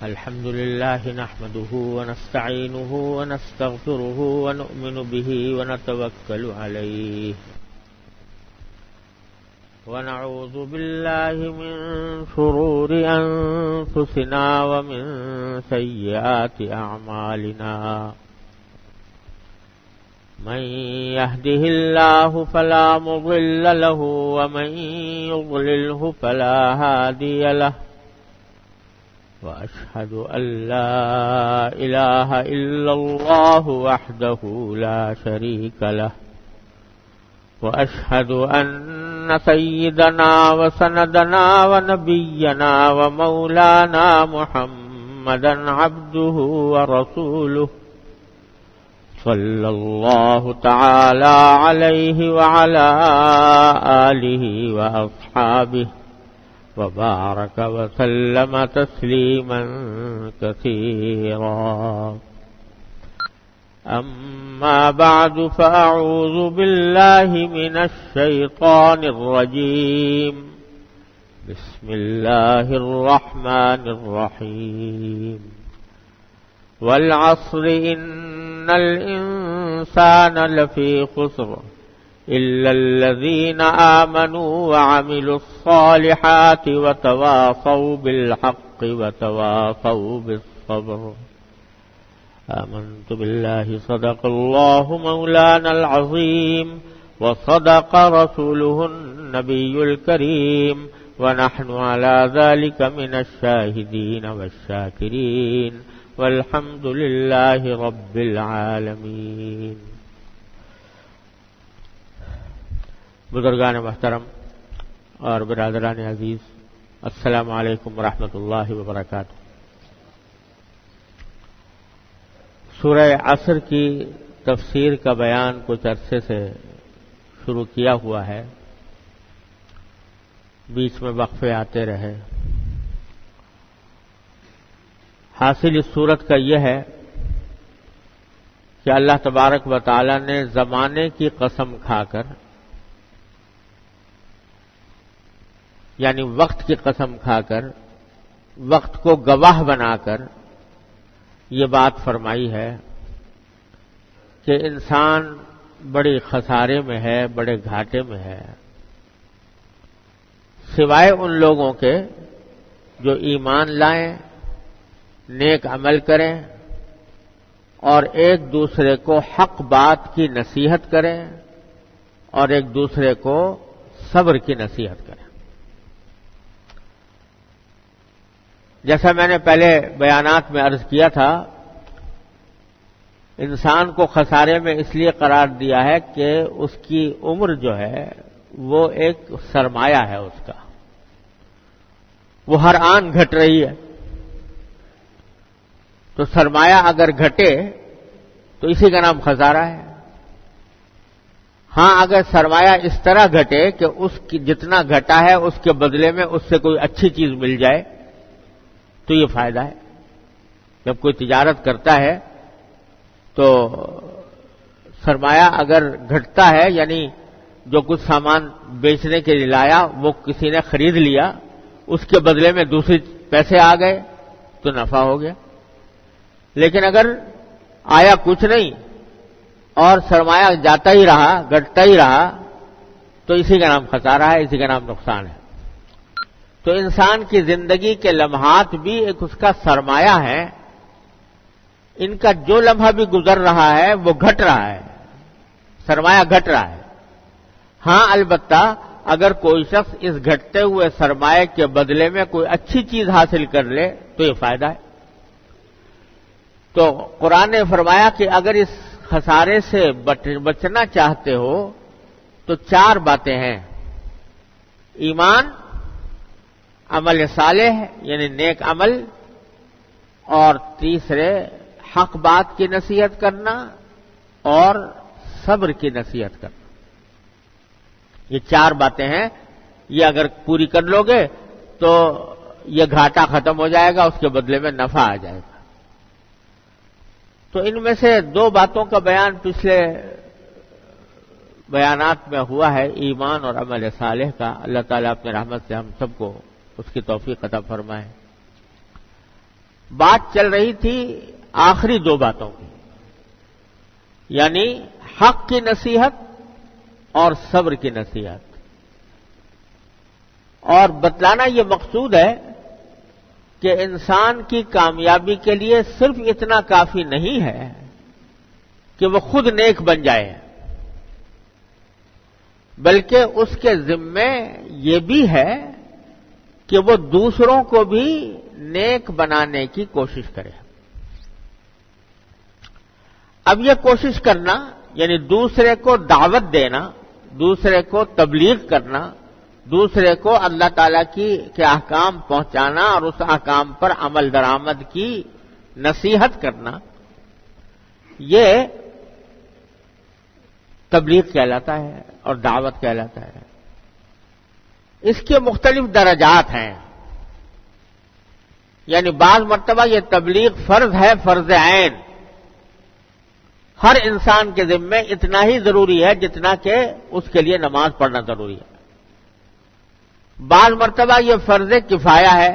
الحمد لله نحمده ونستعينه ونستغفره ونؤمن به ونتوكل عليه ونعوذ بالله من شرور أنفسنا ومن سيئات أعمالنا من يهده الله فلا مضل له ومن يضلله فلا هادي له وأشهد أن لا إله إلا الله وحده لا شريك له وأشهد أن سيدنا وسندنا ونبينا ومولانا محمدا عبده ورسوله صلى الله تعالى عليه وعلى آله وأصحابه وبارك وسلم تسليما كثيرا أما بعد فأعوذ بالله من الشيطان الرجيم بسم الله الرحمن الرحيم والعصر إن الإنسان لفي خسر إلا الذين آمنوا وعملوا الصالحات وتواصوا بالحق وتواصوا بالصبر آمنت بالله صدق الله مولانا العظيم وصدق رسوله النبي الكريم ونحن على ذلك من الشاهدين والشاكرين والحمد لله رب العالمين. بزرگان محترم اور برادران عزیز، السلام علیکم ورحمۃ اللہ وبرکاتہ. سورہ عصر کی تفسیر کا بیان کچھ عرصے سے شروع کیا ہوا ہے، بیچ میں وقفے آتے رہے. حاصل اس صورت کا یہ ہے کہ اللہ تبارک و تعالی نے زمانے کی قسم کھا کر، یعنی وقت کی قسم کھا کر، وقت کو گواہ بنا کر یہ بات فرمائی ہے کہ انسان بڑے خسارے میں ہے، بڑے گھاٹے میں ہے، سوائے ان لوگوں کے جو ایمان لائیں، نیک عمل کریں اور ایک دوسرے کو حق بات کی نصیحت کریں اور ایک دوسرے کو صبر کی نصیحت کریں. جیسا میں نے پہلے بیانات میں عرض کیا تھا، انسان کو خسارے میں اس لیے قرار دیا ہے کہ اس کی عمر جو ہے وہ ایک سرمایہ ہے اس کا، وہ ہر آن گھٹ رہی ہے. تو سرمایہ اگر گھٹے تو اسی کا نام خسارہ ہے. ہاں، اگر سرمایہ اس طرح گھٹے کہ اس کی جتنا گھٹا ہے اس کے بدلے میں اس سے کوئی اچھی چیز مل جائے تو یہ فائدہ ہے. جب کوئی تجارت کرتا ہے تو سرمایہ اگر گھٹتا ہے، یعنی جو کچھ سامان بیچنے کے لیے لایا وہ کسی نے خرید لیا، اس کے بدلے میں دوسرے پیسے آ گئے تو نفع ہو گیا. لیکن اگر آیا کچھ نہیں اور سرمایہ جاتا ہی رہا، گھٹتا ہی رہا، تو اسی کا نام خسارہ ہے، اسی کا نام نقصان ہے. تو انسان کی زندگی کے لمحات بھی ایک اس کا سرمایہ ہے. ان کا جو لمحہ بھی گزر رہا ہے وہ گھٹ رہا ہے، سرمایہ گھٹ رہا ہے. ہاں، البتہ اگر کوئی شخص اس گھٹتے ہوئے سرمایہ کے بدلے میں کوئی اچھی چیز حاصل کر لے تو یہ فائدہ ہے. تو قرآن نے فرمایا کہ اگر اس خسارے سے بچنا چاہتے ہو تو 4 باتیں ہیں: ایمان، عمل صالح یعنی نیک عمل، اور تیسرے حق بات کی نصیحت کرنا اور صبر کی نصیحت کرنا. یہ 4 باتیں ہیں. یہ اگر پوری کر لو گے تو یہ گھاٹا ختم ہو جائے گا، اس کے بدلے میں نفع آ جائے گا. تو ان میں سے 2 باتوں کا بیان پچھلے بیانات میں ہوا ہے، ایمان اور عمل صالح کا. اللہ تعالیٰ اپنے رحمت سے ہم سب کو اس کی توفیق عطا فرمائے. بات چل رہی تھی آخری دو باتوں کی، یعنی حق کی نصیحت اور صبر کی نصیحت، اور بتلانا یہ مقصود ہے کہ انسان کی کامیابی کے لیے صرف اتنا کافی نہیں ہے کہ وہ خود نیک بن جائے، بلکہ اس کے ذمے یہ بھی ہے کہ وہ دوسروں کو بھی نیک بنانے کی کوشش کرے۔ اب یہ کوشش کرنا یعنی دوسرے کو دعوت دینا، دوسرے کو تبلیغ کرنا، دوسرے کو اللہ تعالیٰ کے احکام پہنچانا اور اس احکام پر عمل درآمد کی نصیحت کرنا، یہ تبلیغ کہلاتا ہے اور دعوت کہلاتا ہے۔ اس کے مختلف درجات ہیں، یعنی بعض مرتبہ یہ تبلیغ فرض ہے، فرض عین، ہر انسان کے ذمے اتنا ہی ضروری ہے جتنا کہ اس کے لیے نماز پڑھنا ضروری ہے۔ بعض مرتبہ یہ فرض کفایہ ہے،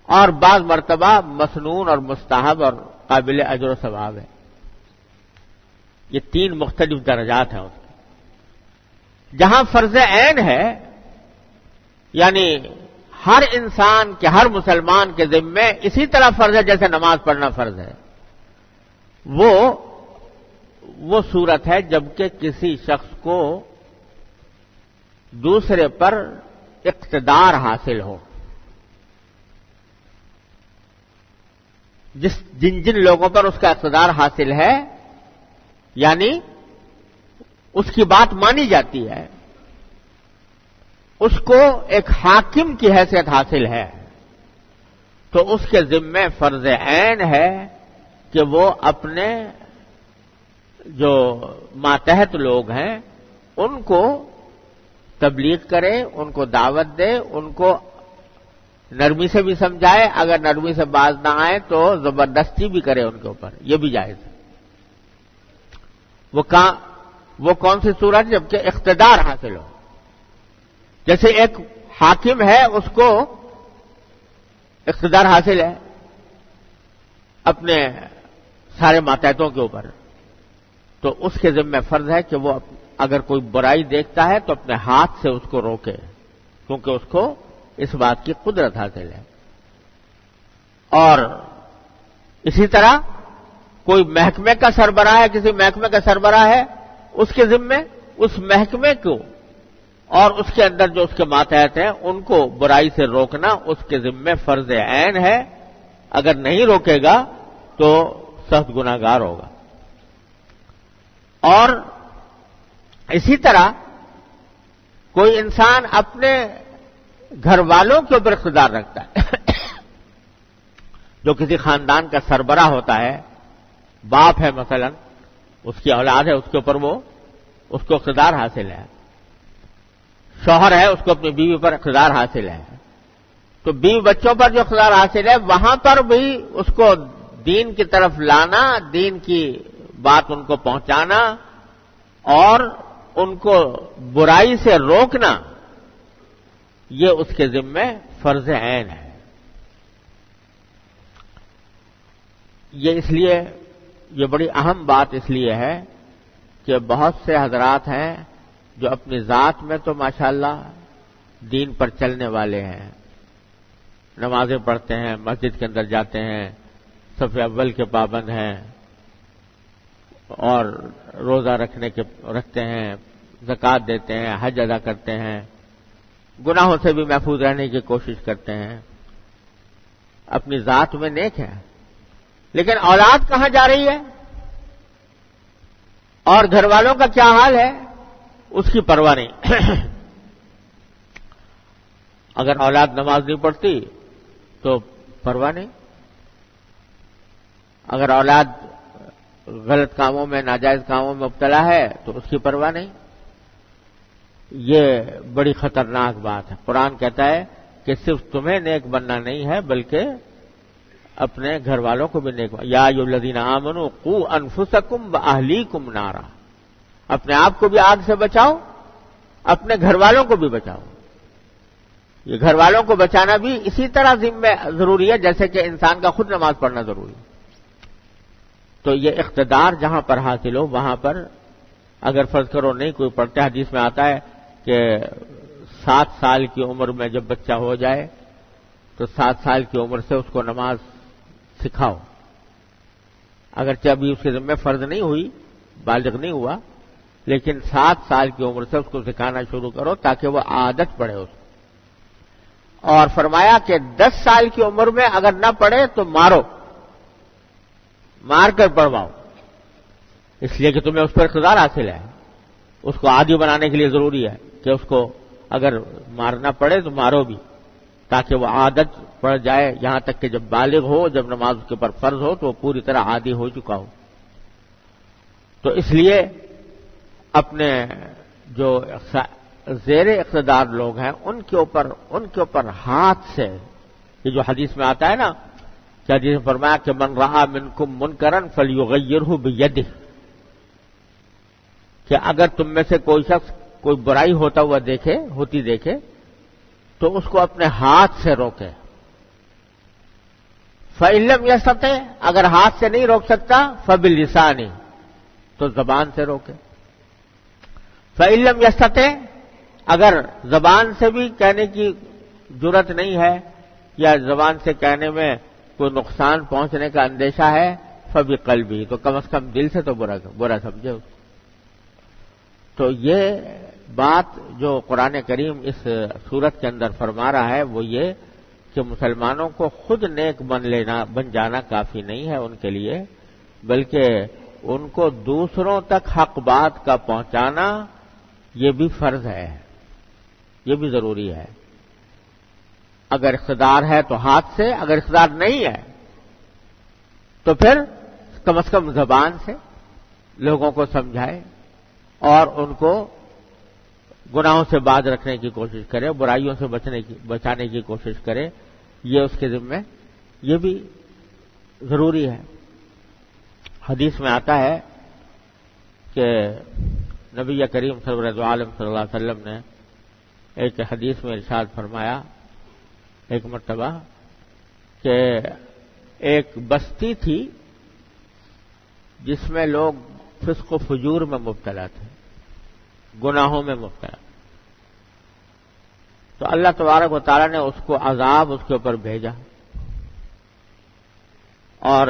اور بعض مرتبہ مسنون اور مستحب اور قابل اجر و ثواب ہے۔ یہ تین مختلف درجات ہیں اس کے۔ جہاں فرض عین ہے، یعنی ہر انسان کے، ہر مسلمان کے ذمے اسی طرح فرض ہے جیسے نماز پڑھنا فرض ہے، وہ صورت ہے جبکہ کسی شخص کو دوسرے پر اقتدار حاصل ہو۔ جن لوگوں پر اس کا اقتدار حاصل ہے، یعنی اس کی بات مانی جاتی ہے، اس کو ایک حاکم کی حیثیت حاصل ہے، تو اس کے ذمے فرض عین ہے کہ وہ اپنے جو ماتحت لوگ ہیں ان کو تبلیغ کرے، ان کو دعوت دے، ان کو نرمی سے بھی سمجھائے، اگر نرمی سے باز نہ آئے تو زبردستی بھی کرے ان کے اوپر، یہ بھی جائز ہے۔ وہ کون سی صورت جبکہ اقتدار حاصل ہو؟ جیسے ایک حاکم ہے، اس کو اقتدار حاصل ہے اپنے سارے ماتحتوں کے اوپر، تو اس کے ذمہ فرض ہے کہ وہ اگر کوئی برائی دیکھتا ہے تو اپنے ہاتھ سے اس کو روکے، کیونکہ اس کو اس بات کی قدرت حاصل ہے۔ اور اسی طرح کوئی محکمے کا سربراہ ہے، کسی محکمے کا سربراہ ہے، اس کے ذمے اس محکمے کو اور اس کے اندر جو اس کے ماتحت ہیں ان کو برائی سے روکنا اس کے ذمے فرض عین ہے، اگر نہیں روکے گا تو سخت گناہگار ہوگا۔ اور اسی طرح کوئی انسان اپنے گھر والوں کے اوپر اقتدار رکھتا ہے، جو کسی خاندان کا سربراہ ہوتا ہے، باپ ہے مثلا، اس کی اولاد ہے، اس کے اوپر اس کو اقتدار حاصل ہے، شوہر ہے، اس کو اپنی بیوی پر اقتدار حاصل ہے، تو بیوی بچوں پر جو اقتدار حاصل ہے وہاں پر بھی اس کو دین کی طرف لانا، دین کی بات ان کو پہنچانا اور ان کو برائی سے روکنا، یہ اس کے ذمے فرض عین ہے۔ یہ بڑی اہم بات اس لیے ہے کہ بہت سے حضرات ہیں جو اپنی ذات میں تو ماشاءاللہ دین پر چلنے والے ہیں، نمازیں پڑھتے ہیں، مسجد کے اندر جاتے ہیں، صف اول کے پابند ہیں، اور روزہ رکھتے ہیں، زکوٰۃ دیتے ہیں، حج ادا کرتے ہیں، گناہوں سے بھی محفوظ رہنے کی کوشش کرتے ہیں، اپنی ذات میں نیک ہے، لیکن اولاد کہاں جا رہی ہے اور گھر والوں کا کیا حال ہے اس کی پرواہ نہیں۔ اگر اولاد نماز نہیں پڑھتی تو پرواہ نہیں، اگر اولاد غلط کاموں میں، ناجائز کاموں میں مبتلا ہے تو اس کی پرواہ نہیں۔ یہ بڑی خطرناک بات ہے۔ قرآن کہتا ہے کہ صرف تمہیں نیک بننا نہیں ہے بلکہ اپنے گھر والوں کو بھی نیک، یا ایھا الذین آمنوا قوا انفسکم واہلیکم نارا، اپنے آپ کو بھی آگ سے بچاؤ، اپنے گھر والوں کو بھی بچاؤ۔ یہ گھر والوں کو بچانا بھی اسی طرح ذمہ ضروری ہے جیسے کہ انسان کا خود نماز پڑھنا ضروری ہے۔ تو یہ اقتدار جہاں پر حاصل ہو وہاں پر اگر فرض کرو نہیں کوئی پڑھتا، حدیث میں آتا ہے کہ 7 سال کی عمر میں جب بچہ ہو جائے تو 7 سال کی عمر سے اس کو نماز سکھاؤ، اگرچہ ابھی اس کے ذمہ فرض نہیں ہوئی، بالغ نہیں ہوا، لیکن 7 سال کی عمر سے اس کو سکھانا شروع کرو تاکہ وہ عادت پڑے اس کو۔ اور فرمایا کہ 10 سال کی عمر میں اگر نہ پڑھے تو مارو، مار کر پڑھواؤ، اس لیے کہ تمہیں اس پر اقتدار حاصل ہے۔ اس کو عادی بنانے کے لیے ضروری ہے کہ اس کو اگر مارنا پڑے تو مارو بھی، تاکہ وہ عادت پڑ جائے، یہاں تک کہ جب بالغ ہو، جب نماز اس کے اوپر فرض ہو تو وہ پوری طرح عادی ہو چکا ہو۔ تو اس لیے اپنے جو زیر اقتدار لوگ ہیں ان کے اوپر ہاتھ سے، یہ جو حدیث میں آتا ہے نا کہ حدیث میں فرمایا کہ من رأى منکم منکرا فلیغیرہ بیدہ، کہ اگر تم میں سے کوئی شخص کوئی برائی ہوتی دیکھے تو اس کو اپنے ہاتھ سے روکے۔ فإن لم يستطع، اگر ہاتھ سے نہیں روک سکتا فباللسان، تو زبان سے روکے۔ فإن لم يستطع، اگر زبان سے بھی کہنے کی جرت نہیں ہے یا زبان سے کہنے میں کوئی نقصان پہنچنے کا اندیشہ ہے فبقلبہ، تو کم از کم دل سے تو برا سمجھے اس کو۔ تو یہ بات جو قرآن کریم اس سورت کے اندر فرما رہا ہے وہ یہ کہ مسلمانوں کو خود نیک بن جانا کافی نہیں ہے ان کے لیے، بلکہ ان کو دوسروں تک حق بات کا پہنچانا یہ بھی فرض ہے، یہ بھی ضروری ہے۔ اگر اقتدار ہے تو ہاتھ سے، اگر اقتدار نہیں ہے تو پھر کم از کم زبان سے لوگوں کو سمجھائے اور ان کو گناہوں سے باز رکھنے کی کوشش کرے، برائیوں سے بچانے کی کوشش کرے، یہ اس کے ذمہ یہ بھی ضروری ہے۔ حدیث میں آتا ہے کہ نبی کریم سرورت عالم صلی اللہ علیہ وسلم نے ایک حدیث میں ارشاد فرمایا ایک مرتبہ کہ ایک بستی تھی جس میں لوگ فسق و فجور میں مبتلا تھے، گناہوں میں مبتلا۔ تو اللہ تبارک و تعالیٰ نے اس کو عذاب اس کے اوپر بھیجا، اور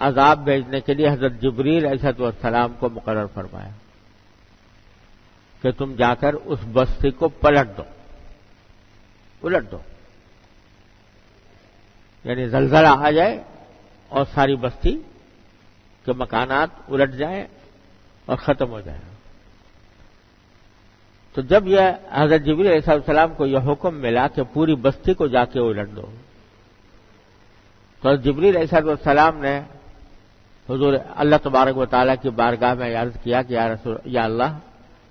عذاب بھیجنے کے لیے حضرت جبریل علیہ السلام کو مقرر فرمایا کہ تم جا کر اس بستی کو الٹ دو، یعنی زلزلہ آ جائے اور ساری بستی کے مکانات الٹ جائیں اور ختم ہو جائے۔ تو جب یہ حضرت جبریل علیہ السلام کو یہ حکم ملا کہ پوری بستی کو جا کے الٹ دو، تو حضرت جبریل علیہ السلام نے حضور اللہ تبارک و تعالیٰ کی بارگاہ میں عرض کیا کہ یا اللہ،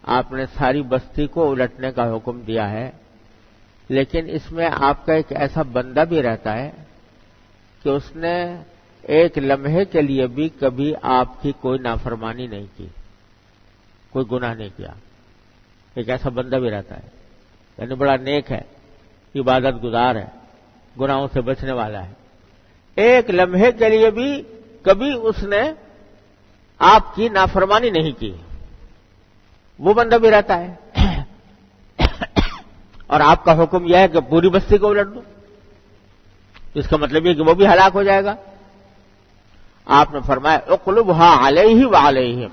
آپ نے ساری بستی کو الٹنے کا حکم دیا ہے، لیکن اس میں آپ کا ایک ایسا بندہ بھی رہتا ہے کہ اس نے ایک لمحے کے لیے بھی کبھی آپ کی کوئی نافرمانی نہیں کی، کوئی گناہ نہیں کیا۔ ایک ایسا بندہ بھی رہتا ہے، یعنی بڑا نیک ہے، عبادت گزار ہے، گناہوں سے بچنے والا ہے، ایک لمحے کے لیے بھی کبھی اس نے آپ کی نافرمانی نہیں کی، وہ بندہ بھی رہتا ہے۔ اور آپ کا حکم یہ ہے کہ پوری بستی کو الٹ دو، اس کا مطلب یہ کہ وہ بھی ہلاک ہو جائے گا۔ آپ نے فرمایا اقلبها علیہ وعلیہم،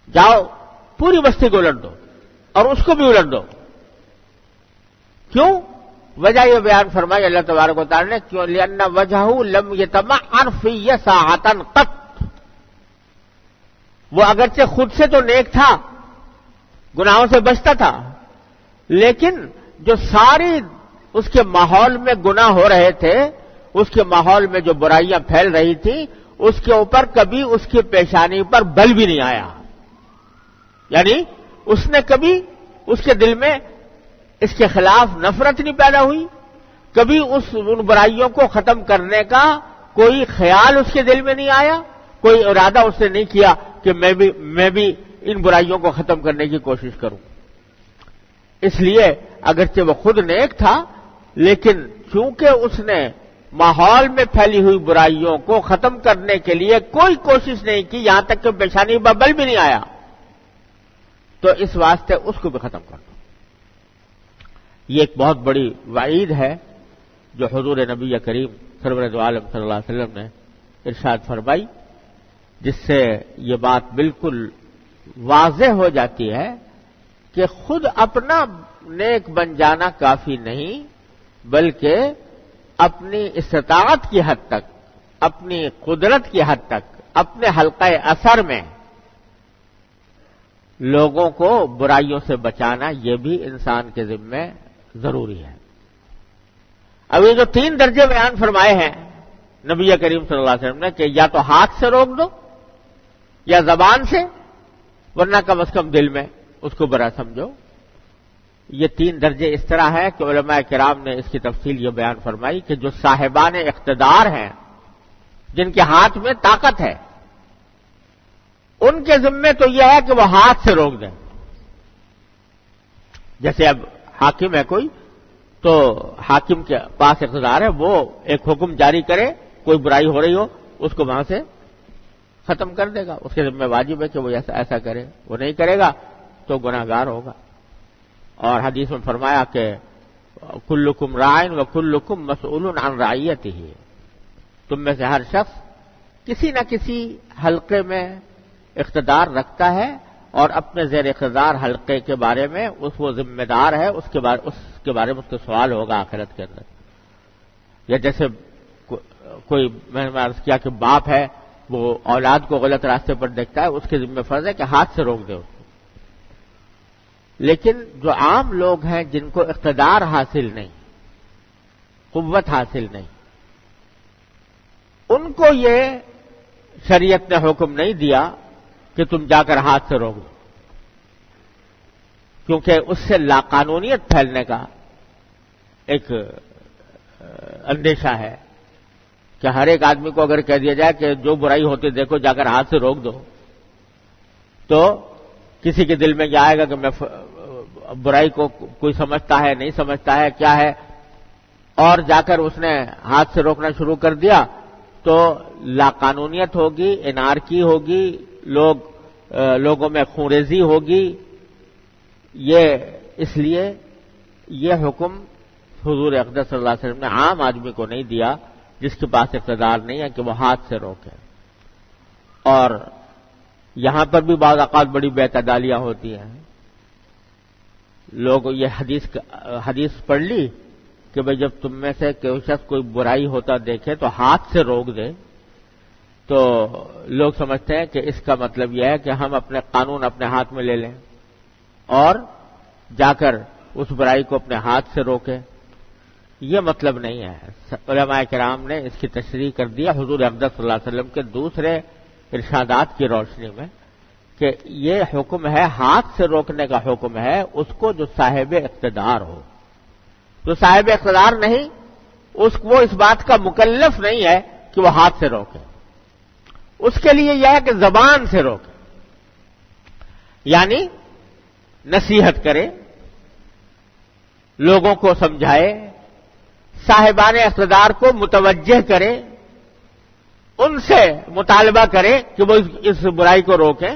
جاؤ پوری بستی کو الٹ دو اور اس کو بھی الٹ دو۔ کیوں؟ وجہ یہ بیان فرمائی اللہ تبارک و تعالی نے، کیوں؟ لأن وجہہ لم یتمعن فی ساعۃ قط، وہ اگرچہ خود سے تو نیک تھا، گناہوں سے بچتا تھا، لیکن جو ساری اس کے ماحول میں گناہ ہو رہے تھے، اس کے ماحول میں جو برائیاں پھیل رہی تھیں، اس کے اوپر کبھی اس کی پیشانی پر بل بھی نہیں آیا، یعنی اس نے کبھی اس کے دل میں اس کے خلاف نفرت نہیں پیدا ہوئی، کبھی ان برائیوں کو ختم کرنے کا کوئی خیال اس کے دل میں نہیں آیا، کوئی ارادہ اس نے نہیں کیا کہ میں بھی ان برائیوں کو ختم کرنے کی کوشش کروں۔ اس لیے اگرچہ وہ خود نیک تھا لیکن چونکہ اس نے ماحول میں پھیلی ہوئی برائیوں کو ختم کرنے کے لیے کوئی کوشش نہیں کی، یہاں تک کہ پیشانی پر بل بھی نہیں آیا، تو اس واسطے اس کو بھی ختم کر دو۔ یہ ایک بہت بڑی وعید ہے جو حضور نبی کریم سرور دو عالم صلی اللہ علیہ وسلم نے ارشاد فرمائی، جس سے یہ بات بالکل واضح ہو جاتی ہے کہ خود اپنا نیک بن جانا کافی نہیں، بلکہ اپنی استطاعت کی حد تک، اپنی قدرت کی حد تک، اپنے حلقہ اثر میں لوگوں کو برائیوں سے بچانا یہ بھی انسان کے ذمہ ضروری ہے۔ اب یہ جو 3 درجے بیان فرمائے ہیں نبی کریم صلی اللہ علیہ وسلم نے کہ یا تو ہاتھ سے روک دو یا زبان سے، ورنہ کم از کم دل میں اس کو برا سمجھو، یہ 3 درجے اس طرح ہے کہ علماء کرام نے اس کی تفصیل یہ بیان فرمائی کہ جو صاحبان اقتدار ہیں، جن کے ہاتھ میں طاقت ہے، ان کے ذمے تو یہ ہے کہ وہ ہاتھ سے روک دیں۔ جیسے اب حاکم ہے کوئی، تو حاکم کے پاس اقتدار ہے، وہ ایک حکم جاری کرے، کوئی برائی ہو رہی ہو اس کو وہاں سے ختم کر دے گا، اس کے ذمہ واجب ہے کہ وہ ایسا کرے، وہ نہیں کرے گا تو گناہگار ہوگا۔ اور حدیث میں فرمایا کہ کلکم راعٍ وکلکم مسئول عن رعیتہ، تم میں سے ہر شخص کسی نہ کسی حلقے میں اقتدار رکھتا ہے اور اپنے زیر اقتدار حلقے کے بارے میں وہ ذمہ دار ہے، اس کے بارے میں اس کو سوال ہوگا آخرت کے اندر۔ یا جیسے کوئی میں نے عرض کیا کہ باپ ہے، وہ اولاد کو غلط راستے پر دیکھتا ہے، اس کے ذمہ فرض ہے کہ ہاتھ سے روک دے اس کو۔ لیکن جو عام لوگ ہیں جن کو اقتدار حاصل نہیں، قوت حاصل نہیں، ان کو یہ شریعت نے حکم نہیں دیا کہ تم جا کر ہاتھ سے روک دو، کیونکہ اس سے لاقانونیت پھیلنے کا ایک اندیشہ ہے کہ ہر ایک آدمی کو اگر کہہ دیا جائے کہ جو برائی ہوتی دیکھو جا کر ہاتھ سے روک دو، تو کسی کے دل میں یہ آئے گا کہ میں برائی کو کوئی سمجھتا ہے نہیں سمجھتا ہے کیا ہے، اور جا کر اس نے ہاتھ سے روکنا شروع کر دیا تو لاقانونیت ہوگی، انارکی ہوگی، لوگوں میں خونریزی ہوگی۔ یہ اس لیے یہ حکم حضور اقدس صلی اللہ علیہ وسلم نے عام آدمی کو نہیں دیا جس کے پاس اقتدار نہیں ہے کہ وہ ہاتھ سے روکے۔ اور یہاں پر بھی بعض اوقات بڑی بے اعتدالیاں ہوتی ہیں، لوگ یہ حدیث پڑھ لی کہ بھئی جب تم میں سے کوئی شخص کوئی برائی ہوتا دیکھے تو ہاتھ سے روک دے، تو لوگ سمجھتے ہیں کہ اس کا مطلب یہ ہے کہ ہم اپنے قانون اپنے ہاتھ میں لے لیں اور جا کر اس برائی کو اپنے ہاتھ سے روکیں۔ یہ مطلب نہیں ہے۔ علماء کرام نے اس کی تشریح کر دیا حضور اقدس صلی اللہ علیہ وسلم کے دوسرے ارشادات کی روشنی میں کہ یہ حکم ہے، ہاتھ سے روکنے کا حکم ہے اس کو جو صاحب اقتدار ہو۔ جو صاحب اقتدار نہیں، وہ اس بات کا مکلف نہیں ہے کہ وہ ہاتھ سے روکے، اس کے لیے یہ ہے کہ زبان سے روکے، یعنی نصیحت کرے، لوگوں کو سمجھائے، صاحبان اقتدار کو متوجہ کرے، ان سے مطالبہ کرے کہ وہ اس برائی کو روکیں،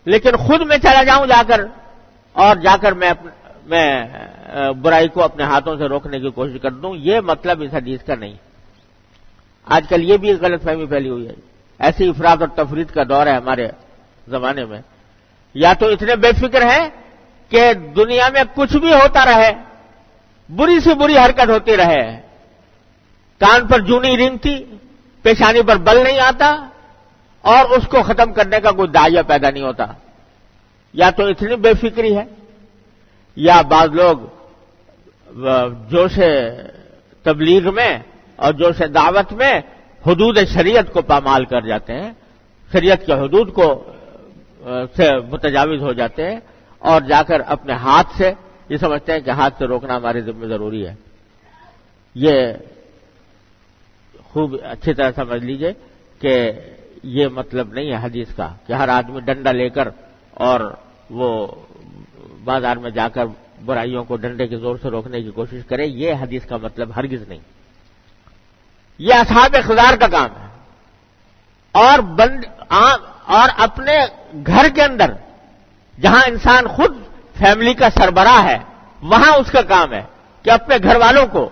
لیکن خود میں چلا جاؤں جا کر میں برائی کو اپنے ہاتھوں سے روکنے کی کوشش کر دوں، یہ مطلب اس حدیث کا نہیں۔ آج کل یہ بھی غلط فہمی پھیلی ہوئی ہے، ایسی افراط اور تفریط کا دور ہے ہمارے زمانے میں، یا تو اتنے بے فکر ہیں کہ دنیا میں کچھ بھی ہوتا رہے، بری سے بری حرکت ہوتی رہے، کان پر جوں نہیں رینگتی، پیشانی پر بل نہیں آتا، اور اس کو ختم کرنے کا کوئی داعیہ پیدا نہیں ہوتا۔ یا تو اتنی بے فکری ہے، یا بعض لوگ جوش تبلیغ میں اور جوش دعوت میں حدود شریعت کو پامال کر جاتے ہیں، شریعت کے حدود کو سے متجاوز ہو جاتے ہیں، اور جا کر اپنے ہاتھ سے یہ سمجھتے ہیں کہ ہاتھ سے روکنا ہماری ذمہ ضروری ہے۔ یہ خوب اچھی طرح سمجھ لیجئے کہ یہ مطلب نہیں ہے حدیث کا کہ ہر آدمی ڈنڈا لے کر اور وہ بازار میں جا کر برائیوں کو ڈنڈے کے زور سے روکنے کی کوشش کرے، یہ حدیث کا مطلب ہرگز نہیں۔ یہ اصحاب اقتدار کا کام ہے، اور اپنے گھر کے اندر جہاں انسان خود فیملی کا سربراہ ہے، وہاں اس کا کام ہے کہ اپنے گھر والوں کو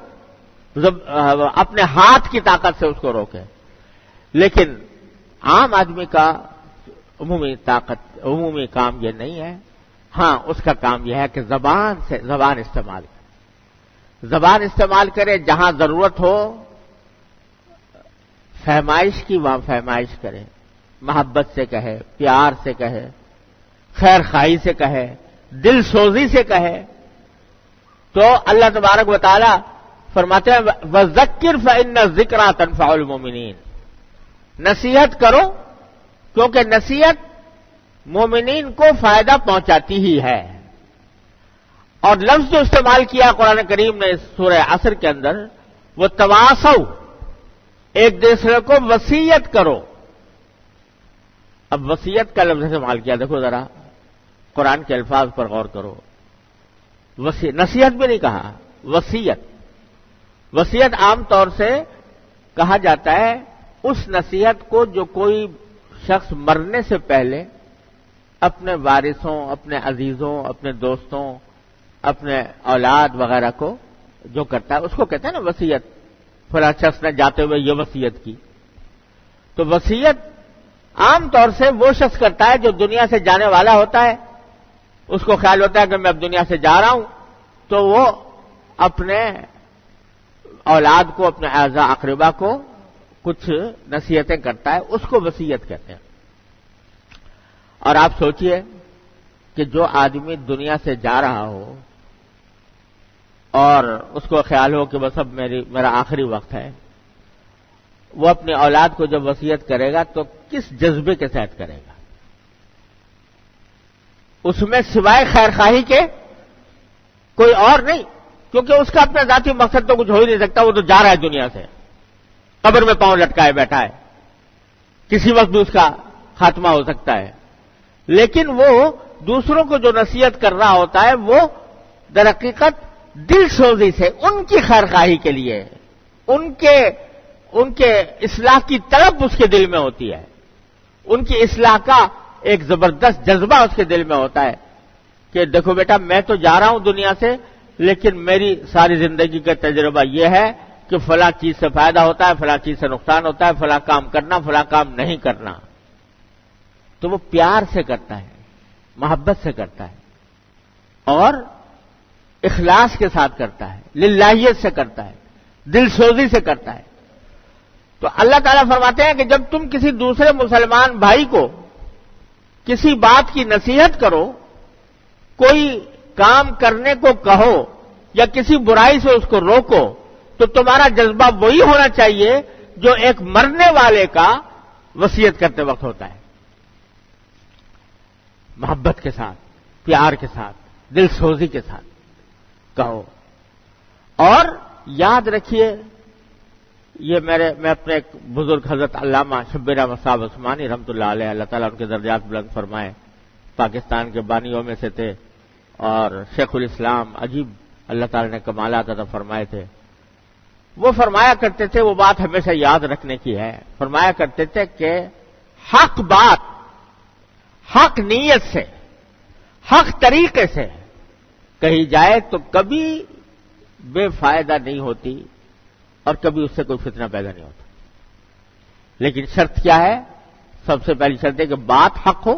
اپنے ہاتھ کی طاقت سے اس کو روکے۔ لیکن عام آدمی کا عمومی کام یہ نہیں ہے۔ ہاں، اس کا کام یہ ہے کہ زبان استعمال کرے، جہاں ضرورت ہو فہمائش کی وہاں فہمائش کرے، محبت سے کہے، پیار سے کہے، خیر خواہی سے کہے، دل سوزی سے کہے۔ تو اللہ تبارک و تعالی فرماتے ہیں وَذَكِّرْ فَإِنَّ الذِّكْرَىٰ تَنفَعُ الْمُؤْمِنِينَ، نصیحت کرو کیونکہ نصیحت مومنین کو فائدہ پہنچاتی ہی ہے۔ اور لفظ جو استعمال کیا قرآن کریم نے سورہ عصر کے اندر، وہ تواصو، ایک دوسرے کو وصیت کرو۔ اب وصیت کا لفظ استعمال کیا، دیکھو ذرا قرآن کے الفاظ پر غور کرو۔ نصیحت بھی نہیں کہا، وصیت۔ وصیت عام طور سے کہا جاتا ہے اس نصیحت کو جو کوئی شخص مرنے سے پہلے اپنے وارثوں، اپنے عزیزوں، اپنے دوستوں، اپنے اولاد وغیرہ کو جو کرتا ہے، اس کو کہتے ہیں نا وصیت۔ فلاں شخص نے جاتے ہوئے یہ وصیت کی۔ تو وصیت عام طور سے وہ شخص کرتا ہے جو دنیا سے جانے والا ہوتا ہے، اس کو خیال ہوتا ہے کہ میں اب دنیا سے جا رہا ہوں، تو وہ اپنے اولاد کو، اپنے اعزاء اقربا کو کچھ نصیحتیں کرتا ہے، اس کو وصیت کہتے ہیں۔ اور آپ سوچئے کہ جو آدمی دنیا سے جا رہا ہو اور اس کو خیال ہو کہ بس اب میرا آخری وقت ہے، وہ اپنی اولاد کو جب وصیت کرے گا تو کس جذبے کے تحت کرے گا؟ اس میں سوائے خیر خواہی کے کوئی اور نہیں، کیونکہ اس کا اپنا ذاتی مقصد تو کچھ ہو ہی نہیں سکتا، وہ تو جا رہا ہے دنیا سے، قبر میں پاؤں لٹکائے بیٹھا ہے، کسی وقت بھی اس کا خاتمہ ہو سکتا ہے۔ لیکن وہ دوسروں کو جو نصیحت کر رہا ہوتا ہے وہ در حقیقت دل سوزی سے، ان کی خیر خواہی کے لیے، ان کے اصلاح کی طلب اس کے دل میں ہوتی ہے، ان کی اصلاح کا ایک زبردست جذبہ اس کے دل میں ہوتا ہے کہ دیکھو بیٹا، میں تو جا رہا ہوں دنیا سے، لیکن میری ساری زندگی کا تجربہ یہ ہے کہ فلاں چیز سے فائدہ ہوتا ہے، فلاں چیز سے نقصان ہوتا ہے، فلاں کام کرنا، فلاں کام نہیں کرنا۔ تو وہ پیار سے کرتا ہے، محبت سے کرتا ہے، اور اخلاص کے ساتھ کرتا ہے، للہیت سے کرتا ہے، دل سوزی سے کرتا ہے۔ تو اللہ تعالیٰ فرماتے ہیں کہ جب تم کسی دوسرے مسلمان بھائی کو کسی بات کی نصیحت کرو، کوئی کام کرنے کو کہو یا کسی برائی سے اس کو روکو، تو تمہارا جذبہ وہی ہونا چاہیے جو ایک مرنے والے کا وصیت کرتے وقت ہوتا ہے، محبت کے ساتھ، پیار کے ساتھ، دل سوزی کے ساتھ کہو۔ اور یاد رکھیے، یہ میں اپنے ایک بزرگ حضرت علامہ شبیر احمد صاحب عثمانی رحمۃ اللہ علیہ، اللہ تعالیٰ ان کے درجات بلند فرمائے، پاکستان کے بانیوں میں سے تھے، اور شیخ الاسلام، عجیب اللہ تعالیٰ نے کمالات عطا فرمائے تھے۔ وہ فرمایا کرتے تھے، وہ بات ہمیشہ یاد رکھنے کی ہے، فرمایا کرتے تھے کہ حق بات، حق نیت سے، حق طریقے سے کہی جائے تو کبھی بے فائدہ نہیں ہوتی اور کبھی اس سے کوئی فتنہ پیدا نہیں ہوتا۔ لیکن شرط کیا ہے؟ سب سے پہلی شرط ہے کہ بات حق ہو،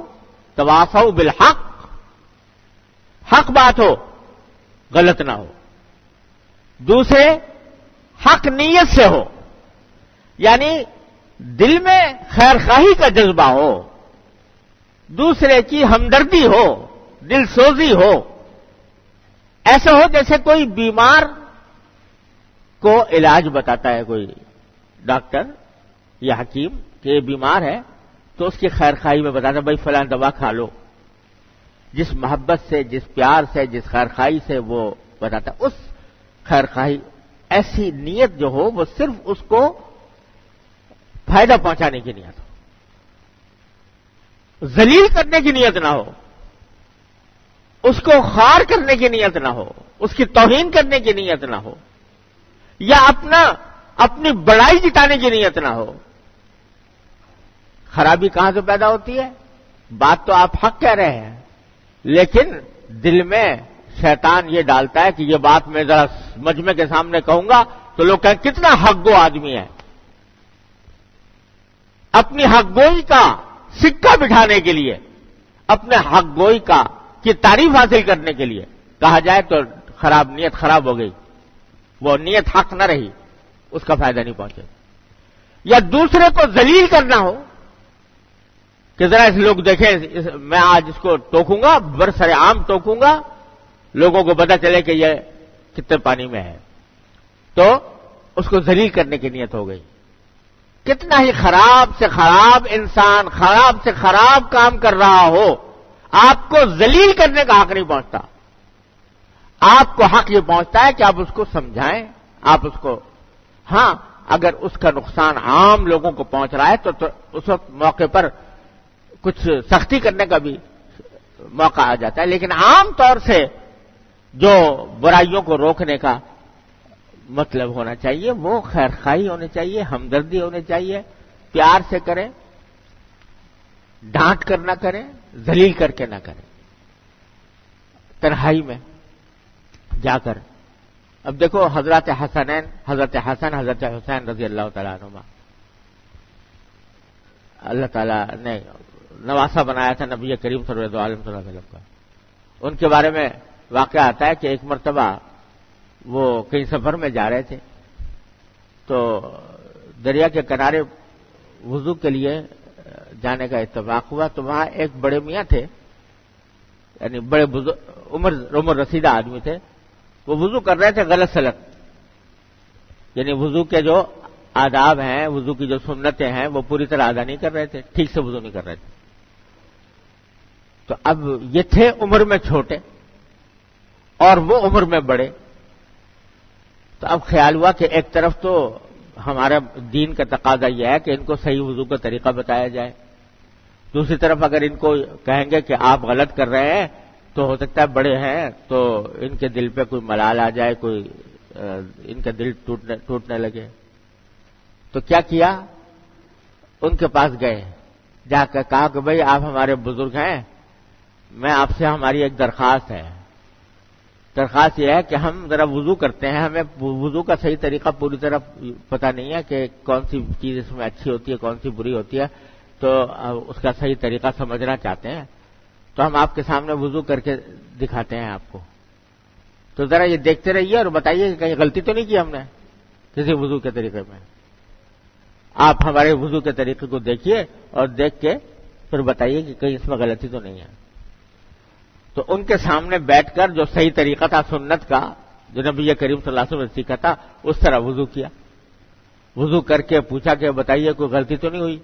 تواصوا بالحق، حق بات ہو، غلط نہ ہو۔ دوسرے، حق نیت سے ہو، یعنی دل میں خیر خواہی کا جذبہ ہو، دوسرے کی ہمدردی ہو، دل سوزی ہو، ایسا ہو جیسے کوئی بیمار کو علاج بتاتا ہے کوئی ڈاکٹر یا حکیم کہ یہ بیمار ہے، تو اس کی خیر خواہی میں بتاتا ہے بھائی فلاں دوا کھا لو، جس محبت سے، جس پیار سے، جس خیر خواہی سے وہ بتاتا ہے، اس خیر خواہی، ایسی نیت جو ہو وہ صرف اس کو فائدہ پہنچانے کی نیت ہو، ذلیل کرنے کی نیت نہ ہو، اس کو خوار کرنے کی نیت نہ ہو، اس کی توہین کرنے کی نیت نہ ہو، یا اپنی بڑائی جتانے کی نیت نہ ہو، خرابی کہاں سے پیدا ہوتی ہے؟ بات تو آپ حق کہہ رہے ہیں، لیکن دل میں شیطان یہ ڈالتا ہے کہ یہ بات میں ذرا مجمع کے سامنے کہوں گا تو لوگ کہیں کتنا حق گو آدمی ہے. اپنی حق گوئی کا سکہ بٹھانے کے لیے، اپنے حق گوئی کی تعریف حاصل کرنے کے لیے کہا جائے تو نیت خراب ہو گئی، وہ نیت حق نہ رہی، اس کا فائدہ نہیں پہنچے. یا دوسرے کو ذلیل کرنا ہو کہ ذرا اس لوگ دیکھیں میں آج اس کو ٹوکوں گا، برسر عام ٹوکوں گا، لوگوں کو پتہ چلے کہ یہ کتنے پانی میں ہے، تو اس کو ذلیل کرنے کی نیت ہو گئی. کتنا ہی خراب سے خراب انسان خراب سے خراب کام کر رہا ہو، آپ کو ذلیل کرنے کا حق نہیں پہنچتا. آپ کو حق یہ پہنچتا ہے کہ آپ اس کو سمجھائیں، آپ اس کو، ہاں اگر اس کا نقصان عام لوگوں کو پہنچ رہا ہے تو اس وقت موقع پر کچھ سختی کرنے کا بھی موقع آ جاتا ہے. لیکن عام طور سے جو برائیوں کو روکنے کا مطلب ہونا چاہیے وہ خیر خواہی ہونی چاہیے، ہمدردی ہونی چاہیے، پیار سے کریں، ڈانٹ کر نہ کریں، ذلیل کر کے نہ کریں. تنہائی میں جا کر اب دیکھو حضرت حسن حضرت حسین رضی اللہ تعالیٰ عنہما، اللہ تعالیٰ نے نواسا بنایا تھا نبی کریم صلی اللہ علیہ وسلم کا. ان کے بارے میں واقعہ آتا ہے کہ ایک مرتبہ وہ کہیں سفر میں جا رہے تھے تو دریا کے کنارے وضو کے لیے جانے کا اتفاق ہوا، تو وہاں ایک بڑے میاں تھے، یعنی بڑے عمر رسیدہ آدمی تھے. وہ وضو کر رہے تھے غلط سلط، یعنی وضو کے جو آداب ہیں، وضو کی جو سنتیں ہیں وہ پوری طرح ادا نہیں کر رہے تھے، ٹھیک سے وضو نہیں کر رہے تھے. تو اب یہ تھے عمر میں چھوٹے اور وہ عمر میں بڑے، تو اب خیال ہوا کہ ایک طرف تو ہمارا دین کا تقاضا یہ ہے کہ ان کو صحیح وضو کا طریقہ بتایا جائے، دوسری طرف اگر ان کو کہیں گے کہ آپ غلط کر رہے ہیں تو ہو سکتا ہے بڑے ہیں تو ان کے دل پہ کوئی ملال آ جائے، کوئی ان کا دل ٹوٹنے لگے. تو کیا کیا، ان کے پاس گئے، جا کر کہا کہ بھئی آپ ہمارے بزرگ ہیں، میں آپ سے ہماری ایک درخواست ہے. درخواست یہ ہے کہ ہم ذرا وضو کرتے ہیں، ہمیں وضو کا صحیح طریقہ پوری طرح پتہ نہیں ہے کہ کون سی چیز اس میں اچھی ہوتی ہے کون سی بری ہوتی ہے، تو اس کا صحیح طریقہ سمجھنا چاہتے ہیں، تو ہم آپ کے سامنے وضو کر کے دکھاتے ہیں آپ کو، تو ذرا یہ دیکھتے رہیے اور بتائیے کہ کہیں غلطی تو نہیں کی ہم نے کسی وضو کے طریقے میں. آپ ہمارے وضو کے طریقے کو دیکھیے اور دیکھ کے پھر بتائیے کہ کہیں اس میں غلطی تو نہیں ہے. تو ان کے سامنے بیٹھ کر جو صحیح طریقہ تھا سنت کا، جو نبی کریم صلی اللہ علیہ وسلم نے سیکھا تھا، اس طرح وضو کیا. وضو کر کے پوچھا کہ بتائیے کوئی غلطی تو نہیں ہوئی.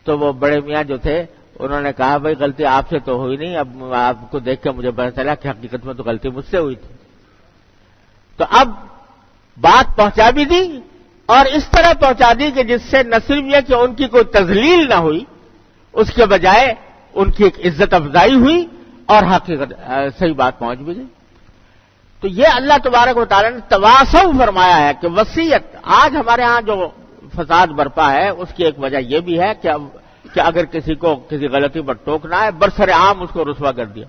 تو وہ بڑے میاں جو تھے انہوں نے کہا بھائی غلطی آپ سے تو ہوئی نہیں، اب آپ کو دیکھ کے مجھے پتا چلا کہ حقیقت میں تو غلطی مجھ سے ہوئی تھی. تو اب بات پہنچا بھی دی اور اس طرح پہنچا دی کہ جس سے نہ صرف یہ کہ ان کی کوئی تذلیل نہ ہوئی، اس کے بجائے ان کی ایک عزت افزائی ہوئی اور حقیقت صحیح بات پہنچ بھی گئی. تو یہ اللہ تبارک و تعالیٰ نے تواصو فرمایا ہے کہ وصیت. آج ہمارے ہاں جو فساد برپا ہے اس کی ایک وجہ یہ بھی ہے کہ اگر کسی کو کسی غلطی پر ٹوکنا ہے برسر عام اس کو رسوا کر دیا.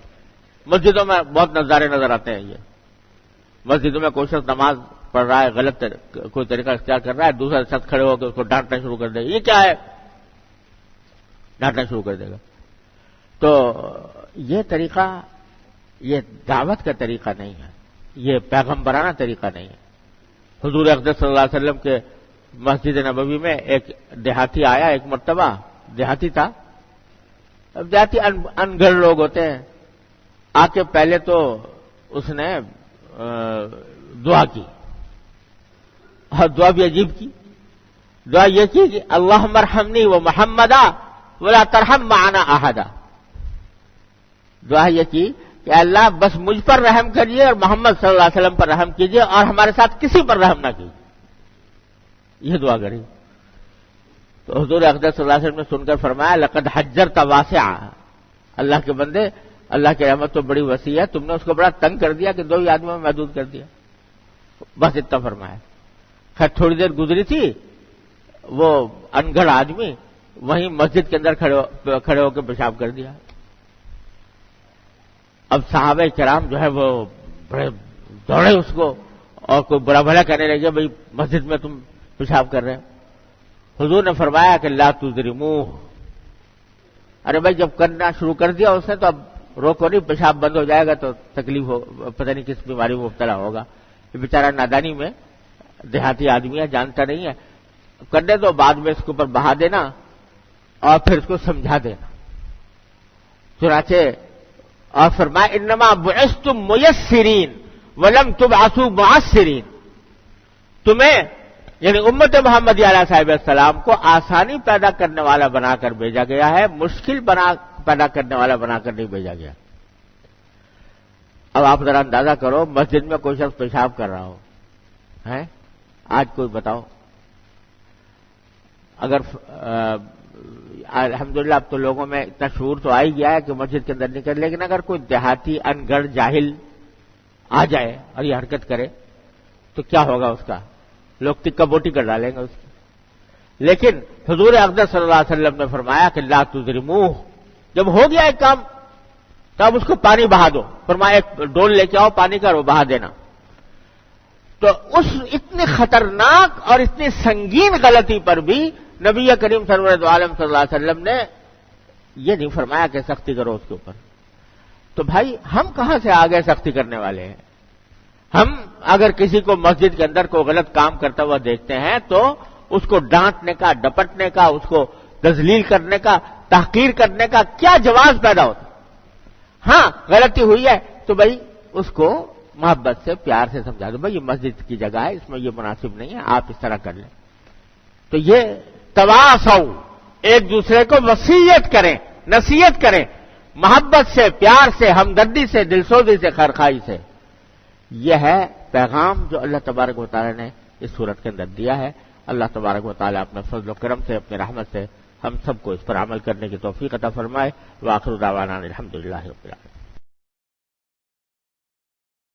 مسجدوں میں بہت نظارے نظر آتے ہیں. یہ مسجدوں میں کوئی شخص نماز پڑھ رہا ہے، غلط کوئی طریقہ اختیار کر رہا ہے، دوسرا شخص کھڑے ہو کے اس کو ڈانٹنا شروع کر دے گا، یہ کیا ہے، ڈانٹنا شروع کر دے گا. تو یہ طریقہ یہ دعوت کا طریقہ نہیں ہے، یہ پیغمبرانہ طریقہ نہیں ہے. حضور اقدس صلی اللہ علیہ وسلم کے مسجد نبوی میں ایک دیہاتی آیا، ایک مرتبہ دیہاتی تھا. اب دیہاتی انگڑ لوگ ہوتے ہیں، آ کے پہلے تو اس نے دعا کی اور دعا بھی عجیب کی. دعا یہ کی کہ اللہم ارحمنی و محمدا ولا ترحم معنا احدا. دعا یہ کی کہ اللہ بس مجھ پر رحم کریے اور محمد صلی اللہ علیہ وسلم پر رحم کیجیے اور ہمارے ساتھ کسی پر رحم نہ کیجیے. یہ دعا کری. تو حضور اقدس صلی اللہ علیہ وسلم نے سن کر فرمایا لقد حجرت واسعا، اللہ کے بندے اللہ کی رحمت تو بڑی وسیع ہے، تم نے اس کو بڑا تنگ کر دیا کہ 2 ہی آدمیوں میں محدود کر دیا. بس اتنا فرمایا. خیر تھوڑی دیر گزری تھی، وہ انگڑ آدمی وہیں مسجد کے اندر کھڑے ہو کے پیشاب کر دیا. اب صحابہ کرام جو ہے وہ بڑے دوڑے اس کو اور کوئی برا بھلا کہنے لگے، بھائی مسجد میں تم پیشاب کر رہے ہو. حضور نے فرمایا کہ لا تجرموہ، ارے بھائی جب کرنا شروع کر دیا اس نے تو اب روکو نہیں، پیشاب بند ہو جائے گا تو تکلیف ہو، پتہ نہیں کس بیماری میں مبتلا ہوگا. یہ بیچارہ نادانی میں دیہاتی آدمی ہے، جانتا نہیں ہے. کرنے تو بعد میں اس کے اوپر بہا دینا اور پھر اس کو سمجھا دینا. چنانچہ اور فرمایا انما بعثتم میسرین ولم تبعثوا معسرین، تمہیں یعنی امت محمدی علیہ صاحب السلام کو آسانی پیدا کرنے والا بنا کر بھیجا گیا ہے، مشکل پیدا کرنے والا بنا کر نہیں بھیجا گیا. اب آپ ذرا اندازہ کرو، مسجد میں کوئی شخص پیشاب کر رہا ہو ہے، آج کوئی بتاؤ. اگر الحمدللہ اب تو لوگوں میں اتنا شعور تو آ ہی گیا ہے کہ مسجد کے اندر نکل، لیکن اگر کوئی دیہاتی ان گڑھ جاہل آ جائے اور یہ حرکت کرے تو کیا ہوگا اس کا؟ لوگ تکہ بوٹی کر ڈالیں گے اس کی. لیکن حضور اقدس صلی اللہ علیہ وسلم نے فرمایا کہ لا تجرموہ، جب ہو گیا ایک کام تو اب اس کو پانی بہا دو. فرمایا ایک ڈول لے کے آؤ پانی کا اور وہ بہا دینا. تو اس اتنی خطرناک اور اتنی سنگین غلطی پر بھی نبی کریم سرور عالم صلی اللہ علیہ وسلم نے یہ نہیں فرمایا کہ سختی کرو اس کے اوپر. تو بھائی ہم کہاں سے آگے سختی کرنے والے ہیں؟ ہم اگر کسی کو مسجد کے اندر کوئی غلط کام کرتا ہوا دیکھتے ہیں تو اس کو ڈانٹنے کا، ڈپٹنے کا، اس کو تذلیل کرنے کا، تحقیر کرنے کا کیا جواز پیدا ہوتا؟ ہاں غلطی ہوئی ہے تو بھائی اس کو محبت سے پیار سے سمجھا دو، بھائی یہ مسجد کی جگہ ہے، اس میں یہ مناسب نہیں ہے، آپ اس طرح کر لیں. تو یہ تواصوا، ایک دوسرے کو وصیت کریں، نصیحت کریں، محبت سے، پیار سے، ہمدردی سے، دلسوزی سے، خیرخواہی سے. یہ ہے پیغام جو اللہ تبارک و تعالی نے اس صورت کے اندر دیا ہے. اللہ تبارک و تعالی اپنے فضل و کرم سے، اپنے رحمت سے ہم سب کو اس پر عمل کرنے کی توفیق عطا فرمائے. وآخر دعوانا الحمدللہ رب العالمین.